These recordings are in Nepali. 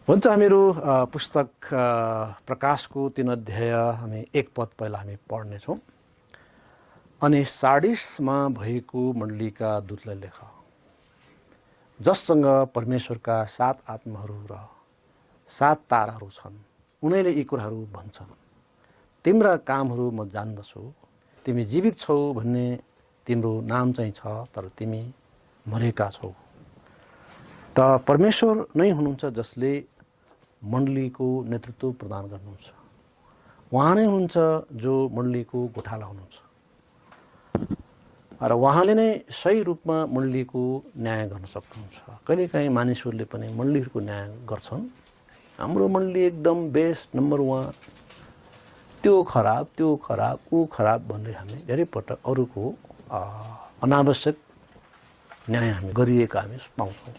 हुन्छ हामीहरू पुस्तक प्रकाशको 3 अध्याय हामी एक पद पहिला हामी पढ्नेछौँ। अनि सार्डिसमा भएको मण्डलीका दूतलाई लेख, जससँग परमेश्वरका 7 आत्माहरू र 7 ताराहरू छन्, उनीले यी कुराहरू भन्छन्, तिम्रा कामहरू म जान्दछु। तिमी जीवित छौ भन्ने तिम्रो नाम चाहिँ छ, तर तिमी मरेका छौ। त परमेश्वर नै हुनुहुन्छ जसले मण्डलीको नेतृत्व प्रदान गर्नुहुन्छ। उहाँ नै हुनुहुन्छ जो मण्डलीको गोठाला हुनुहुन्छ र उहाँले नै सही रूपमा मण्डलीको न्याय गर्न सक्नुहुन्छ। कहिलेकाहीँ मानिसहरूले पनि मण्डलीहरूको न्याय गर्छन्। हाम्रो मण्डली एकदम बेस्ट, नम्बर 1, त्यो खराब ऊ खराब भन्दै हामी धेरै पटक अरूको अनावश्यक न्याय हामी गरिएका हामी पाउँछौँ।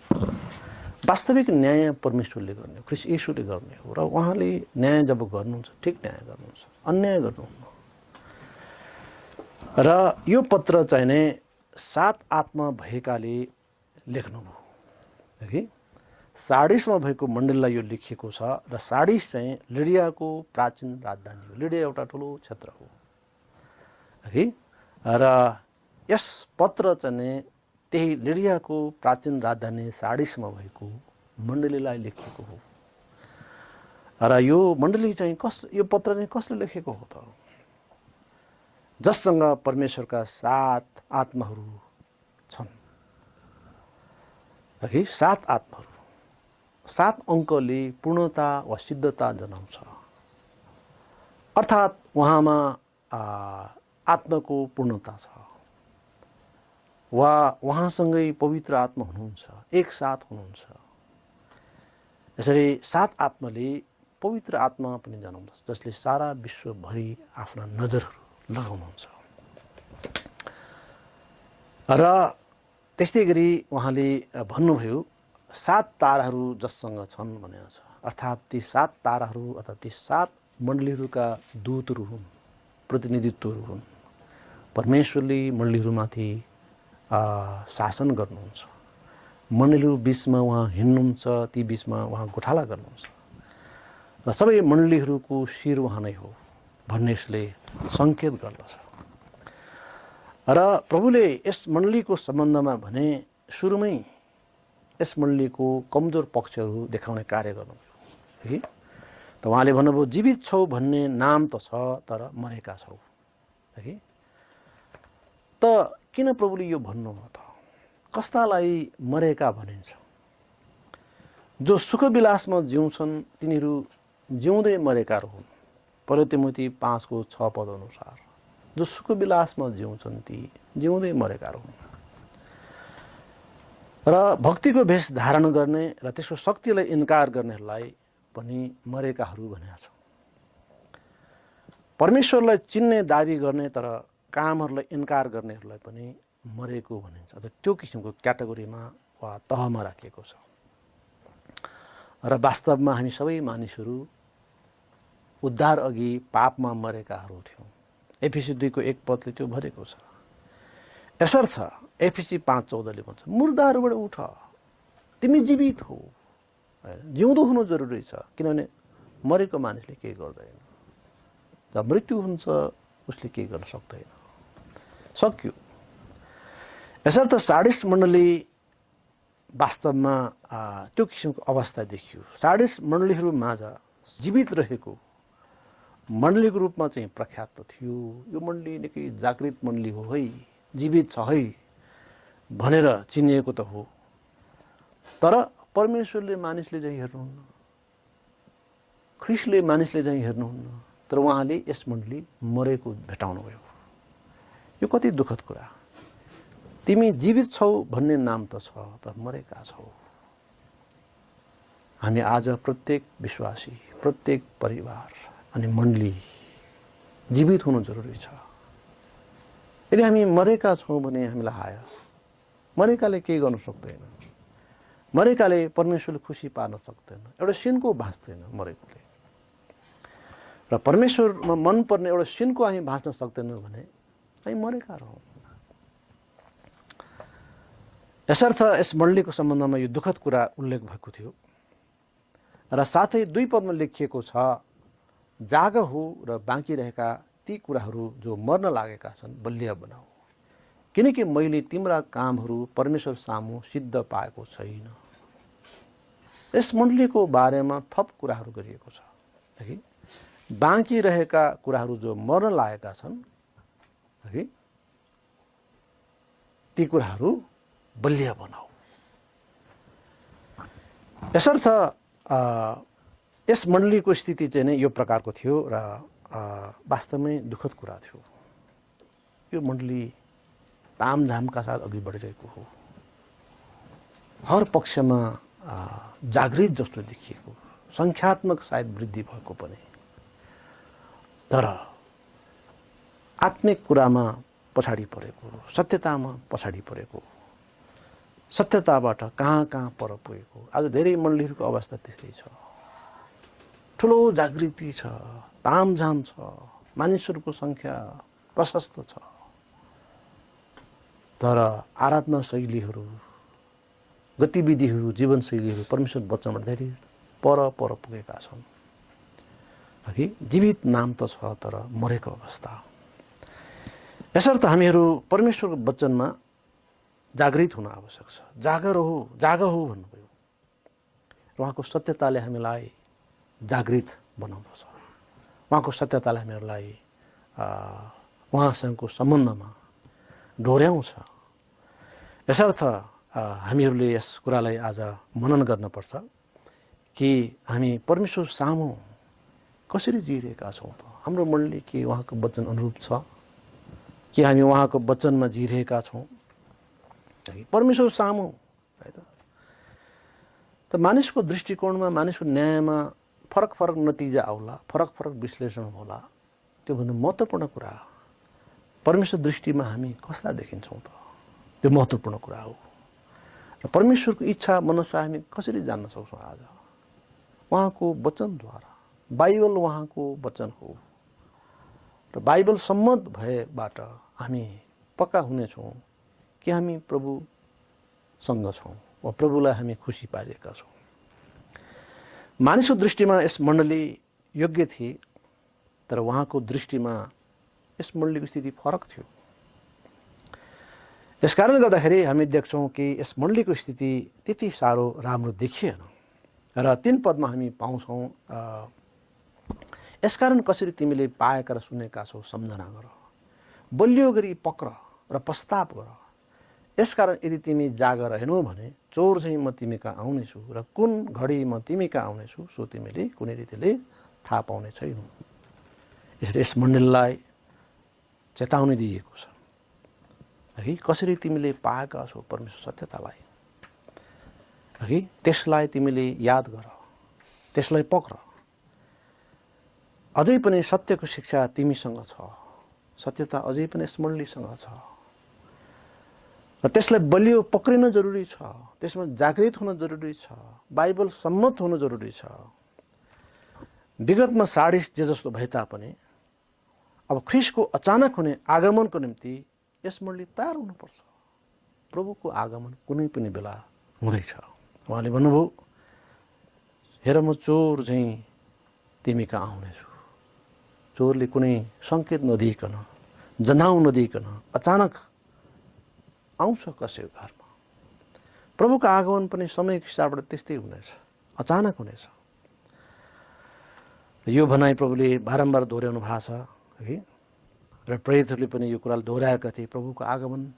वास्तविक न्याय परमेश्वरले गर्ने, ख्रीष्ट येशूले गर्ने हो र उहाँले न्याय जब गर्नुहुन्छ, ठिक न्याय गर्नुहुन्छ, अन्याय गर्नुहुन्न। र यो पत्र चाहिँ नै 7 आत्मा भएकाले लेख्नुभयो कि सार्डिसमा भएको मण्डलीलाई यो लेखिएको छ। र सार्डिस चाहिँ लिडियाको प्राचीन राजधानी हो। लिडिया एउटा ठुलो क्षेत्र हो है। र यस पत्र चाहिँ त्यही लिडियाको प्राचीन राजधानी सार्डिसमा भएको मण्डलीलाई लेखिएको हो। र यो मण्डली चाहिँ यो पत्र चाहिँ कसले लेखेको हो त? जससँग परमेश्वरका 7 आत्माहरू छन् है। 7 आत्माहरू, 7 अङ्कले पूर्णता वा सिद्धता जनाउँछ। अर्थात् उहाँमा आत्माको पूर्णता छ वा उहाँसँगै पवित्र आत्मा हुनुहुन्छ, एकसाथ हुनुहुन्छ। यसरी 7 आत्माले पवित्र आत्मा पनि जनाउँदछ, जसले सारा विश्वभरि आफ्ना नजरहरू लगाउनुहुन्छ। र त्यस्तै गरी उहाँले भन्नुभयो 7 ताराहरू जससँग छन् भनेको छ। अर्थात् ती 7 ताराहरू अर्थात् ती 7 मण्डलीहरूका दूतहरू हुन्, प्रतिनिधित्वहरू हुन्। परमेश्वरले मण्डलीहरूमाथि शासन गर्नुहुन्छ। मण्डलीहरू बिचमा उहाँ हिँड्नुहुन्छ, ती बिचमा उहाँ गोठाला गर्नुहुन्छ र सबै मण्डलीहरूको शिर उहाँ नै हो भन्ने यसले सङ्केत गर्दछ। र प्रभुले यस मण्डलीको सम्बन्धमा भने सुरुमै यस मण्डलीको कमजोर पक्षहरू देखाउने कार्य गर्नुभयो है। त उहाँले भन्नुभयो जीवित छौ भन्ने नाम त छ, तर मरेका छौ है। त किन प्रभुले यो भन्नुभयो त? कस्तालाई मरेका भनिन्छ? जो सुखविलासमा जिउँछन् तिनीहरू जिउँदै मरेकाहरू हुन्। पहिलो तिमोथी 5:6 पद अनुसार जो सुखविलासमा जिउँछन् ती जिउँदै मरेकाहरू हुन्। र भक्तिको भेष धारण गर्ने र त्यसको शक्तिलाई इन्कार गर्नेहरूलाई पनि मरेकाहरू भनेको छ। परमेश्वरलाई चिन्ने दाबी गर्ने तर कामहरूलाई इन्कार गर्नेहरूलाई पनि मरेको भनिन्छ। अथवा त्यो किसिमको क्याटेगोरीमा वा तहमा राखिएको छ। र वास्तवमा हामी सबै मानिसहरू उद्धार अघि पापमा मरेकाहरू थियौँ। एफिसी 2:1 पदले त्यो भनेको छ। यसर्थ एफिसी 5:14ले भन्छ, मुर्दाहरूबाट उठ, तिमी जीवित हो। जिउँदो हुनु जरुरी छ, किनभने मरेको मानिसले केही गर्दैन। जब मृत्यु हुन्छ उसले केही गर्न सक्दैन, सक्यो। यसर्थ सार्डिस मण्डली वास्तवमा त्यो किसिमको अवस्था देखियो। सार्डिस मण्डलीहरू माझ जीवित रहेको मण्डलीको रूपमा चाहिँ प्रख्यात त थियो। यो मण्डली निकै जागृत मण्डली हो है, जीवित छ है भनेर चिनिएको त हो। तर परमेश्वरले मानिसले चाहिँ हेर्नुहुन्न, ख्रीष्टले मानिसले चाहिँ हेर्नुहुन्न, तर उहाँले यस मण्डली मरेको भेटाउनु भयो। यो कति दुःखद कुरा। तिमी जीवित छौ भन्ने नाम त छ, तर मरेका छौ। हामी आज प्रत्येक विश्वासी, प्रत्येक परिवार अनि मण्डली जीवित हुनु जरुरी छ। यदि हामी मरेका छौँ भने हामीलाई हाय, मरेकाले केही गर्न सक्दैन। मरेकाले परमेश्वरले खुसी पार्न सक्दैन। एउटा सिनको भाँच्दैन मरेकोले। र परमेश्वरमा मनपर्ने एउटा सिनको हामी भाँच्न सक्दैनौँ भने हामी मरेका रहौँ। यसर्थ यस मण्डलीको सम्बन्धमा यो दुःखद कुरा उल्लेख भएको थियो। र साथै 2 पदमा लेखिएको छ, जाग हो र बाँकी रहेका ती कुराहरू जो मर्न लागेका छन् बलिया बनाऊ, किनकि मैले तिम्रा कामहरू परमेश्वर सामु सिद्ध पाएको छैन। यस मण्डलीको बारेमा थप कुराहरू गरिएको छ है। बाँकी रहेका कुराहरू जो मर्न लागेका छन् है, ती कुराहरू बलिया बनाऊ। यसर्थ यस मण्डलीको स्थिति चाहिँ नै यो प्रकारको थियो र वास्तवमै दुःखद कुरा थियो। यो मण्डली तामझामका साथ अघि बढिरहेको हो। हर पक्षमा जागृत जस्तो देखिएको, सङ्ख्यात्मक सायद वृद्धि भएको पनि, तर आत्मिक कुरामा पछाडि परेको, सत्यतामा पछाडि परेको, सत्यताबाट कहाँ कहाँ पर पुगेको। आज धेरै मण्डलीहरूको अवस्था त्यस्तै छ। ठुलो जागृति छ, तामझाम छ, मानिसहरूको सङ्ख्या प्रशस्त छ, तर आराधना शैलीहरू, गतिविधिहरू, जीवनशैलीहरू परमेश्वर वचनबाट धेरै पर पर पुगेका छन्। है, जीवित नाम त छ तर मरेको अवस्था। यसर्थ हामीहरू परमेश्वरको वचनमा जागृत हुन आवश्यक छ। जाग हो भन्नुभयो। उहाँको सत्यताले हामीलाई जागृत बनाउँदछ। उहाँको सत्यताले हामीहरूलाई उहाँसँगको सम्बन्धमा डोर्याउँछ। यसर्थ हामीहरूले यस कुरालाई आज मनन गर्नुपर्छ कि हामी परमेश्वर सामु कसरी जिइरहेका छौँ त। हाम्रो मनले के उहाँको वचन अनुरूप छ कि हामी उहाँको वचनमा जिइरहेका छौँ। परमेश्वर सामु है त मानिसको दृष्टिकोणमा, मानिसको न्यायमा फरक फरक नतिजा आउला, फरक फरक विश्लेषण होला। त्योभन्दा महत्त्वपूर्ण कुरा परमेश्वर दृष्टिमा हामी कसलाई देखिन्छौँ त, त्यो महत्त्वपूर्ण कुरा हो। र परमेश्वरको इच्छा मनसा हामी कसरी जान्न सक्छौँ आज? उहाँको वचनद्वारा। बाइबल उहाँको वचन हो र बाइबल सम्मत भएबाट हामी पक्का हुनेछौँ कि हामी प्रभुसँग छौँ वा प्रभुलाई हामी खुसी पाइरहेका छौँ। मानिसको दृष्टिमा यस मण्डली योग्य थिए, तर उहाँको दृष्टिमा यस मण्डलीको स्थिति फरक थियो। यस कारणले गर्दाखेरि हामी देख्छौँ कि यस मण्डलीको स्थिति त्यति साह्रो राम्रो देखिएन। र 3 पदमा हामी पाउँछौँ, यसकारण कसरी तिमीले पाएका र सुनेका छौ सम्झना गर, बलियो गरी पक्र र पश्चाताप गर। यसकारण यदि तिमी जागर रहेनौ भने चोर चाहिँ म तिमी कहाँ आउनेछु र कुन घडी म तिमी कहाँ आउनेछु सो तिमीले कुनै रीतिले थाहा पाउने छैनौ। यसरी यस मण्डलीलाई चेतावनी दिएको छ है, कसरी तिमीले पाएका छौ परमेश्वर सत्यतालाई है, त्यसलाई तिमीले याद गर, त्यसलाई पक्र। अझै पनि सत्यको शिक्षा तिमीसँग छ, सत्यता अझै पनि यस मण्डलीसँग छ र त्यसलाई बलियो पक्रिन जरुरी छ, त्यसमा जागृत हुन जरुरी छ, बाइबल सम्मत हुन जरुरी छ। विगतमा साडिस जे जस्तो भए तापनि अब ख्रिस्टको अचानक हुने आगमनको निम्ति यस मण्डली तयार हुनुपर्छ। प्रभुको आगमन कुनै पनि बेला हुँदैछ। उहाँले भन्नुभयो, हेर म चोर चाहिँ तिमी कहाँ आउनेछु। चोरले कुनै सङ्केत नदिइकन, जनाउ नदिइकन अचानक आउँछ कसैको घरमा। प्रभुको आगमन पनि समयको हिसाबबाट त्यस्तै हुनेछ, अचानक हुनेछ। यो भनाइ प्रभुले बारम्बार दोहोऱ्याउनु भएको छ है, र प्रेरितहरूले पनि यो कुरालाई दोहोऱ्याएका थिए। प्रभुको आगमन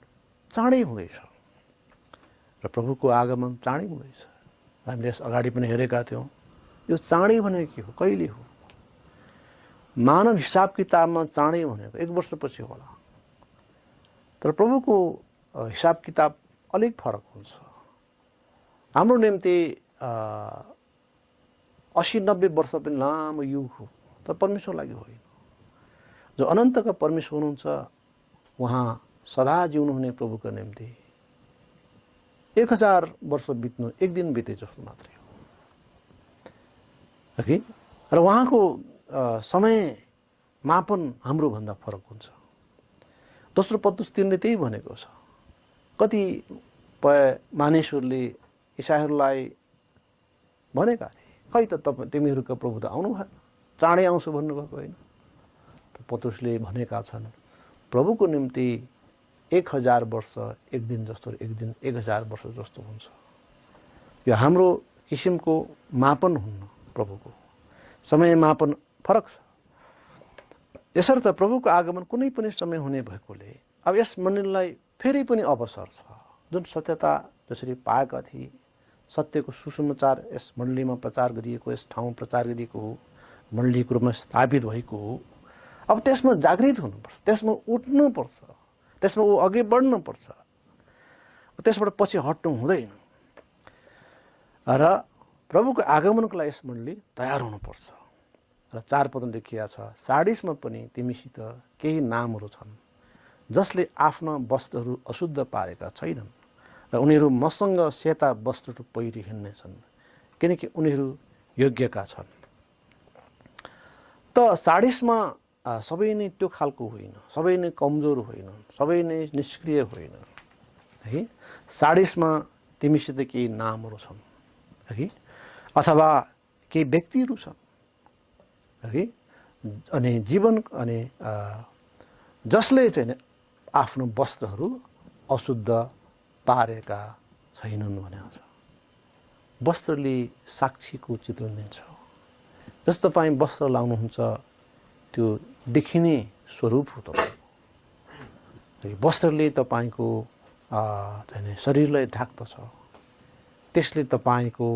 चाँडै हुँदैछ र प्रभुको आगमन चाँडै हुँदैछ। हामीले यस अगाडि पनि हेरेका थियौँ। यो चाँडै भनेको के हो, कहिले हो? मानव हिसाब किताबमा चाँडै भनेको 1 वर्षपछि होला, तर प्रभुको हिसाब किताब अलिक फरक हुन्छ। हाम्रो निम्ति 80-90 वर्ष पनि लामो युग हो, तर परमेश्वर लागि होइन। जो अनन्तका परमेश्वर हुनुहुन्छ, उहाँ सदा जिउनुहुने प्रभुको निम्ति 1000 वर्ष बित्नु 1 दिन बिते जस्तो मात्रै हो कि। र उहाँको समय मापन हाम्रो भन्दा फरक हुन्छ। दोस्रो पत्रुस 3ले त्यही भनेको छ। कतिपय मानिसहरूले ईसाईहरूलाई भनेका थिए खै त तिमीहरूका प्रभु त आउनु भएन, चाँडै आउँछु भन्नुभएको होइन। पत्रुसले भनेका छन् प्रभुको निम्ति 1000 वर्ष एक दिन जस्तो, एक दिन 1000 वर्ष जस्तो हुन्छ। यो हाम्रो किसिमको मापन हुन्न, प्रभुको समय मापन फरक छ। यसर्थ प्रभुको आगमन कुनै पनि समय हुने भएकोले अब यस मण्डलीलाई फेरि पनि अवसर छ। जुन सत्यता जसरी पाएका थिए, सत्यको सुसमाचार यस मण्डलीमा प्रचार गरिएको, यस ठाउँमा प्रचार गरिएको हो, मण्डलीको रूपमा स्थापित भएको हो, अब त्यसमा जागृत हुनुपर्छ, त्यसमा उठ्नुपर्छ, त्यसमा ऊ अघि बढ्नुपर्छ, त्यसबाट पछि हट्नु हुँदैन। र प्रभुको आगमनको लागि यस मण्डली तयार हुनुपर्छ। र 4 पदमा लेखिया छ, सार्डिसमा पनि तिमीसित केही नामहरू छन् जसले आफ्ना वस्त्रहरू अशुद्ध पारेका छैनन् र उनीहरू मसँग सेता वस्त्रहरू पहिरी हिँड्नेछन् किनकि उनीहरू योग्यका छन्। त सार्डिसमा सबै नै त्यो खालको होइन, सबै नै कमजोर होइन, सबै नै निष्क्रिय होइन है। सार्डिसमा तिमीसित केही नामहरू छन् है, अथवा केही व्यक्तिहरू छन् है, अनि जीवन अनि जसले चाहिँ आफ्नो वस्त्रहरू अशुद्ध पारेका छैनन् भनेको छ। वस्त्रले साक्षीको चित्रण दिन्छ। जस्तो तपाईँ वस्त्र लाउनुहुन्छ त्यो देखिने स्वरूप हो तपाईँको। वस्त्रले तपाईँको चाहिँ शरीरलाई ढाक्दछ, त्यसले तपाईँको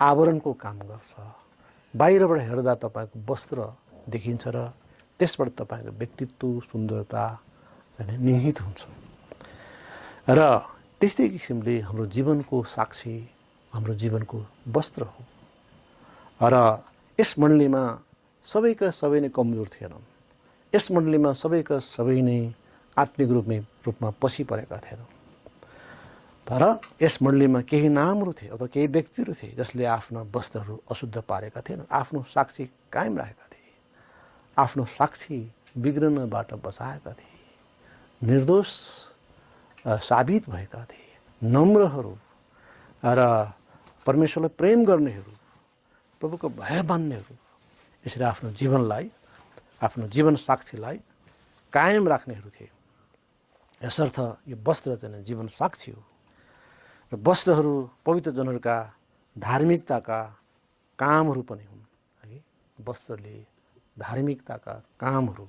आवरणको काम गर्छ। बाहिरबाट हेर्दा तपाईँको वस्त्र देखिन्छ र त्यसबाट तपाईँको व्यक्तित्व सुन्दरता चाहिँ निहित हुन्छ। र त्यस्तै किसिमले हाम्रो जीवनको साक्षी हाम्रो जीवनको वस्त्र हो। र यस मण्डलीमा सबैका सबै नै कमजोर थिएनन्, यस मण्डलीमा सबैका सबै नै आत्मिक रूपमा पछि परेका थिएनन्। तर यस मण्डलीमा केही नामहरू थिए अथवा केही व्यक्तिहरू थिए जसले आफ्ना वस्त्रहरू अशुद्ध पारेका थिएनन्, आफ्नो साक्षी कायम राखेका थिए, आफ्नो साक्षी बिग्रनबाट बचाएका थिए, निर्दोष साबित भएका थिए, नम्रहरू र परमेश्वरलाई प्रेम गर्नेहरू, प्रभुको भय मान्नेहरू, यसरी आफ्नो जीवनलाई, आफ्नो जीवन साक्षीलाई कायम राख्नेहरू थिए। यसर्थ यो वस्त्र चाहिँ जीवन साक्षी हो। र वस्त्रहरू पवित्र जनहरूका धार्मिकताका कामहरू पनि हुन् है। वस्त्रले धार्मिकताका कामहरू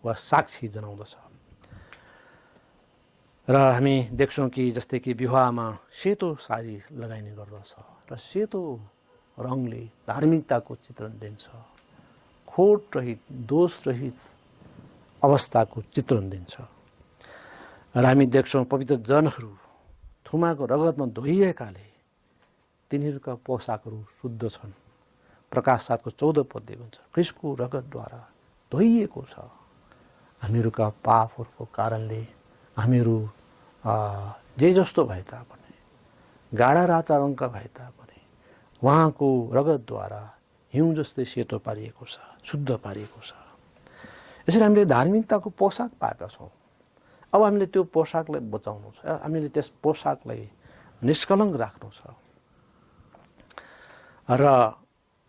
वा साक्षी जनाउँदछ। र हामी देख्छौँ कि जस्तै कि विवाहमा सेतो साडी लगाइने गर्दछ र सेतो रङले धार्मिकताको चित्रण दिन्छ, खोट रहित दोष रहित अवस्थाको चित्रण दिन्छ। र हामी देख्छौँ पवित्र जनहरू थुमाको रगतमा धोइएकाले तिनीहरूका पोसाकहरू शुद्ध छन्। प्रकाश 7को 14 पदले भन्छ ख्रीष्टको रगतद्वारा धोइएको छ। हामीहरूका पापहरूको कारणले हामीहरू जे जस्तो भए तापनि, गाढा राता रङका भए तापनि उहाँको रगतद्वारा हिउँ जस्तै सेतो पारिएको छ, शुद्ध पारिएको छ। यसरी हामीले धार्मिकताको पोसाक पाएका छौँ। अब हामीले त्यो पोसाकलाई बचाउनु छ, हामीले त्यस पोसाकलाई निष्कलङ्क राख्नु छ। र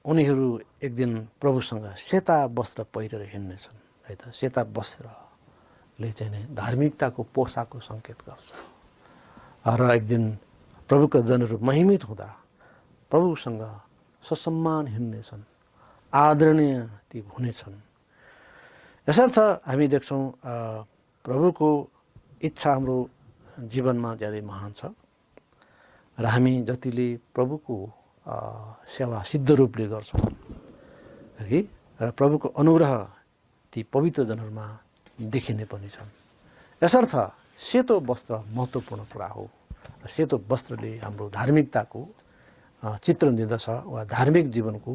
उनीहरू एक दिन प्रभुसँग सेता वस्त्र पहिरेर हिँड्नेछन् है त। सेता वस्त्रले चाहिँ नै धार्मिकताको पोसाकको सङ्केत गर्छ। र एक दिन प्रभुका जनहरू महिमित हुँदा प्रभुसँग ससम्मान हिँड्नेछन्, आदरणीय ती हुनेछन्। यसर्थ हामी देख्छौँ प्रभुको इच्छा हाम्रो जीवनमा ज्यादै महान छ। र हामी जतिले प्रभुको सेवा सिद्ध रूपले गर्छौँ है, र प्रभुको अनुग्रह ती पवित्र जनहरूमा देखिने पनि छन्। यसर्थ सेतो वस्त्र महत्त्वपूर्ण कुरा हो। सेतो वस्त्रले हाम्रो धार्मिकताको चित्रण दिँदछ वा धार्मिक जीवनको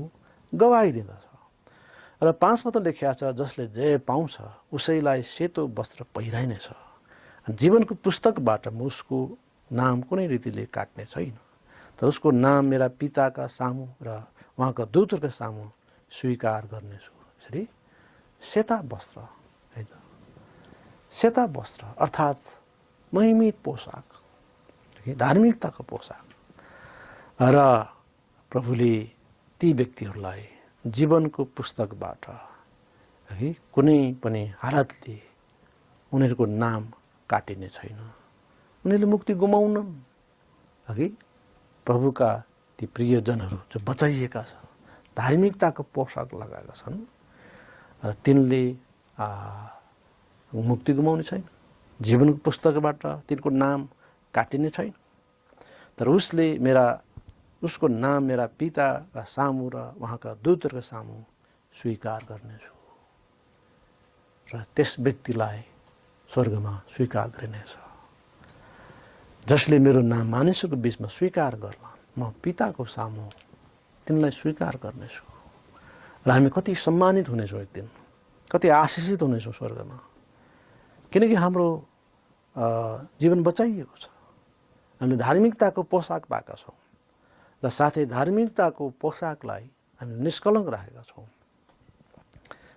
गवाही दिँदछ। र 5 पद लेखिया छ जसले जय पाउँछ उसैलाई सेतो वस्त्र पहिराइनेछ। जीवनको पुस्तकबाट म उसको नाम कुनै रीतिले काट्ने छैन, तर उसको नाम मेरा पिताका सामु र उहाँका दूतहरूका सामु स्वीकार गर्नेछु। यसरी सेता वस्त्र है त। सेता वस्त्र अर्थात् महिमित पोसाक, धार्मिकताको पोसाक। र प्रभुले ती व्यक्तिहरूलाई जीवनको पुस्तकबाट है कुनै पनि हालतले उनीहरूको नाम काटिने छैन। उनीहरूले मुक्ति गुमाउनन्। अघि प्रभुका ती प्रियजनहरू जो बचाइएका छन्, धार्मिकताको पोसाक लगाएका छन् र तिनले मुक्ति गुमाउने छैन। जीवनको पुस्तकबाट तिनको नाम काटिने छैन। तर उसको नाम मेरा पिताका सामु र उहाँका दूतहरूका सामु स्वीकार गर्नेछु र त्यस व्यक्तिलाई स्वर्गमा स्वीकार गरिनेछ। जसले मेरो नाम मानिसहरूको बीचमा स्वीकार गर्ला, म पिताको सामु तिनलाई स्वीकार गर्नेछु। र हामी कति सम्मानित हुनेछौँ, एक दिन कति आशिषित हुनेछौँ स्वर्गमा, किनकि हाम्रो जीवन बचाइएको छ। हामीले धार्मिकताको पोसाक पाएका छौँ र साथै धार्मिकताको पोसाकलाई हामीले निष्कलङ्क राखेका छौँ।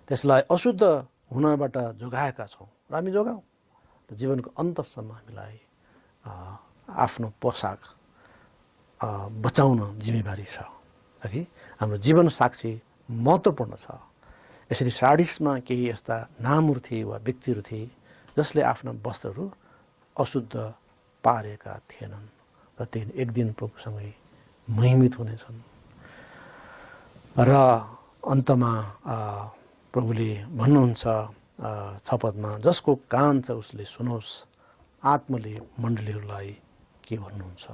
त्यसलाई अशुद्ध हुनबाट जोगाएका छौँ र हामी जोगाउँ र जीवनको अन्तसम्म हामीलाई आफ्नो पोसाक बचाउन जिम्मेवारी छ। है हाम्रो जीवन साक्षी महत्त्वपूर्ण छ। यसरी सार्डिसमा केही यस्ता नामहरू थिए वा व्यक्तिहरू थिए जसले आफ्ना वस्त्रहरू अशुद्ध पारेका थिएनन् र ती एक दिन प्रभुसँगै महिमित हुनेछन्। र अन्तमा प्रभुले भन्नुहुन्छ 6 पदमा, जसको कान छ उसले सुनोस्, आत्माले मण्डलीहरूलाई के भन्नुहुन्छ।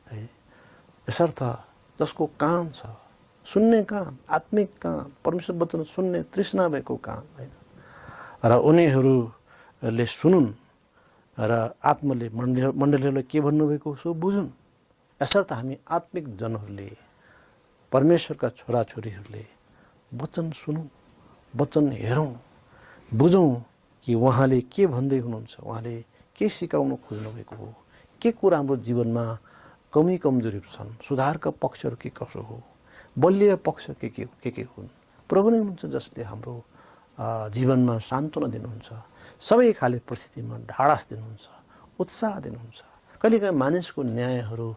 है यसर्थ जसको कान छ, सुन्ने कान, आत्मिक कान, परमेश्वर वचन सुन्ने तृष्णा भएको कान होइन, र उनीहरूले सुनुन् र आत्माले मण्डलीहरूलाई के भन्नुभएको सो बुझुन्। यसर्थ हामी आत्मिक जनहरूले, परमेश्वरका छोराछोरीहरूले वचन सुनौँ, वचन हेरौँ, बुझौँ कि उहाँले के भन्दै हुनुहुन्छ, उहाँले के सिकाउन खोज्नुभएको हो, के कुरा हाम्रो जीवनमा कमी कमजोरी छन्, सुधारका पक्षहरू के कसो हो, बलिय पक्ष के हुन्। प्रभु नै हुनुहुन्छ जसले हाम्रो जीवनमा सान्त्वना दिनुहुन्छ, सबै खाले परिस्थितिमा ढाडस दिनुहुन्छ, उत्साह दिनुहुन्छ। कहिलेकाहीँ मानिसको न्यायहरू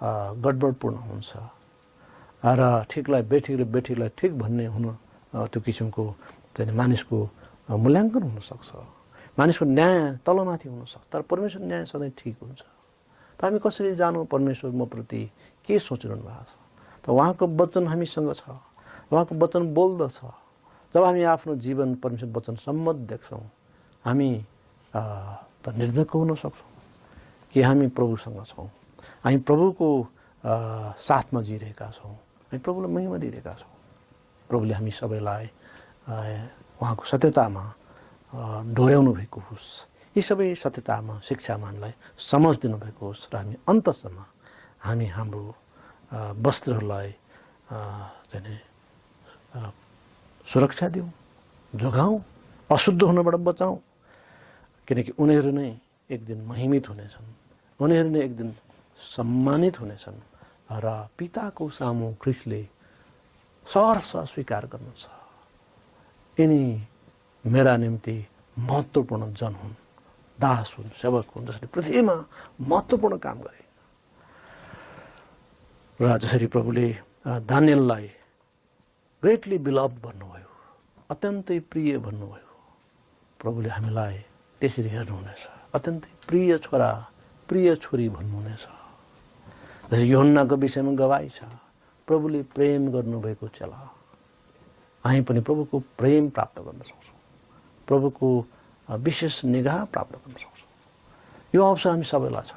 गडबडपूर्ण हुन्छ र ठिकलाई बेठिकलाई ठिक भन्ने हुन त्यो किसिमको चाहिँ मानिसको मूल्याङ्कन हुनसक्छ। मानिसको न्याय तलमाथि हुनसक्छ, तर परमेश्वर न्याय सधैँ ठिक हुन्छ। त हामी कसरी जानु परमेश्वर म प्रति के सोचिरहनु भएको छ। त उहाँको वचन हामीसँग छ, उहाँको वचन बोल्दछ। जब हामी आफ्नो जीवन परमेश्वर वचन सम्मत देख्छौँ, हामी त निर्धक्क हुन सक्छौँ कि हामी प्रभुसँग छौँ, हामी प्रभुको साथमा जिरहेका छौँ, हामी प्रभुलाई महिमा दिइरहेका छौँ। प्रभुले हामी सबैलाई उहाँको सत्यतामा डोर्याउनु भएको होस्, यी सबै सत्यतामा शिक्षामा हामीलाई समझ दिनुभएको होस् र हामी अन्तसम्म हामी हाम्रो वस्त्रहरूलाई चाहिँ सुरक्षा दिउँ, जोगाउँ, अशुद्ध हुनबाट बचाउँ, किनकि उनीहरू नै एक दिन महिमित हुनेछन्, उनीहरू नै एक दिन सम्मानित हुनेछन् र पिताको सामु ख्रीष्टले सहर्ष स्वीकार गर्नुहुन्छ। यिनी मेरा निम्ति महत्त्वपूर्ण जन हुन्, दास हुन्, सेवक हुन्, जसले पृथ्वीमा महत्त्वपूर्ण काम गरे। र जसरी प्रभुले दानिएललाई ग्रेटली बिलभ भन्नुभयो, अत्यन्तै प्रिय भन्नुभयो, प्रभुले हामीलाई त्यसरी हेर्नुहुनेछ, अत्यन्तै प्रिय छोरा, प्रिय छोरी भन्नुहुनेछ। जसरी यूहन्नाको विषयमा गवाही छ, प्रभुले प्रेम गर्नुभएको चेला। हामी पनि प्रभुको प्रेम प्राप्त गर्न सक्छौँ, प्रभुको विशेष निगाह प्राप्त गर्न सक्छौँ। यो अवसर हामी सबैलाई छ।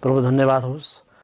प्रभु धन्यवाद होस्।